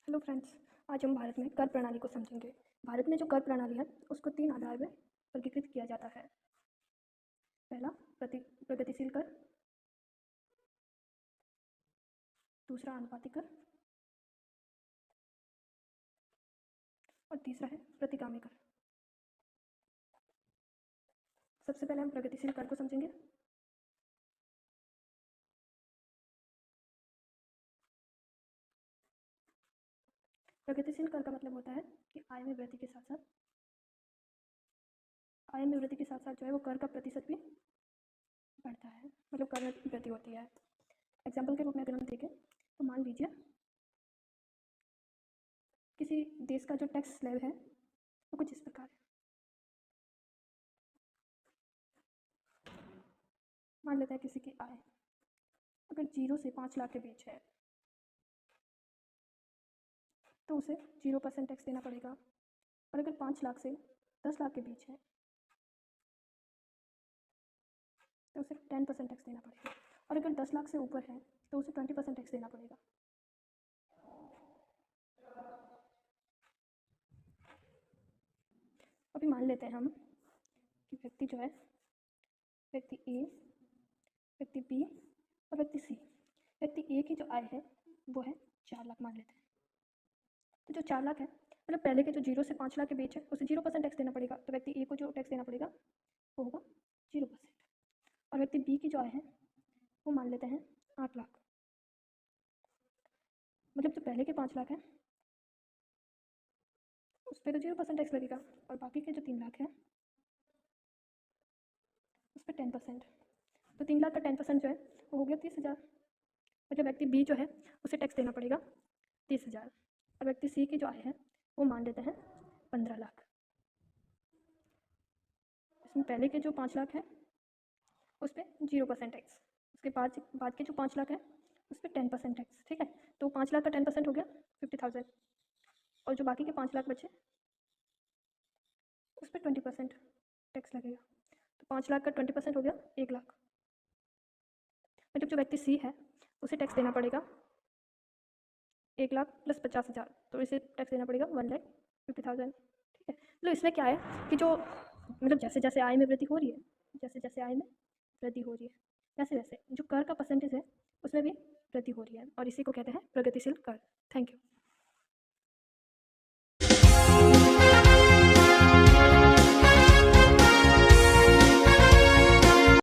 Hello friends, आज हम भारत में कर प्रणाली को समझेंगे। भारत में जो कर प्रणाली है उसको 3 आधार में वर्गीकृत किया जाता है। पहला प्रगतिशील कर, दूसरा अनुपातिक कर और तीसरा है प्रतिगामी कर। सबसे पहले हम प्रगतिशील कर को समझेंगे। प्रगतिशील कर का मतलब होता है कि आय में वृद्धि के साथ साथ जो है वो कर का प्रतिशत भी बढ़ता है, मतलब कर में वृद्धि होती है। एग्जाम्पल के रूप में अगर हम देखें तो मान लीजिए किसी देश का जो टैक्स स्लैब है वो कुछ इस प्रकार है। मान लेते हैं किसी की आय अगर 0 से 5 लाख के बीच है तो उसे 0% टैक्स देना पड़ेगा, और अगर 5 लाख से 10 लाख के बीच है तो उसे 10% टैक्स देना पड़ेगा, और अगर 10 लाख से ऊपर है तो उसे 20% टैक्स देना पड़ेगा। अभी मान लेते हैं हम कि व्यक्ति जो है, व्यक्ति ए, व्यक्ति बी और व्यक्ति सी। व्यक्ति ए की जो आय है वो है 4 लाख मान लेते हैं। तो जो 4 लाख है मतलब पहले के जो 0 से 5 लाख के बीच है उसे 0% टैक्स देना पड़ेगा, तो व्यक्ति ए को जो टैक्स देना पड़ेगा वो होगा 0%। और व्यक्ति बी की जो आय है वो मान लेते हैं 8 लाख, मतलब जो पहले के 5 लाख है उस पर तो 0% टैक्स लगेगा, और बाकी के जो 3 लाख है उस पर 10%। तो 3 लाख का 10% जो है वो हो गया 30,000। और जो व्यक्ति बी जो है उसे टैक्स देना पड़ेगा 30,000, और व्यक्ति सी की जो आय है वो मान लेते हैं 15 लाख। इसमें पहले के जो 5 लाख है उस पर 0% टैक्स, उसके बाद के जो 5 लाख है उस पर 10% टैक्स। ठीक है, तो 5 लाख का 10% हो गया 50,000, और जो बाकी के 5 लाख बचे उस पर 20% टैक्स लगेगा। तो 5 लाख का 20% हो गया 1 लाख। मतलब जो व्यक्ति सी है उसे टैक्स देना पड़ेगा 1 लाख प्लस 50,000, तो इसे टैक्स देना पड़ेगा 1,50,000। ठीक है, तो इसमें क्या है कि जो मतलब जैसे जैसे आय में वृद्धि हो रही है, वैसे वैसे जो कर का परसेंटेज है उसमें भी वृद्धि हो रही है, और इसी को कहते हैं प्रगतिशील कर। Thank you.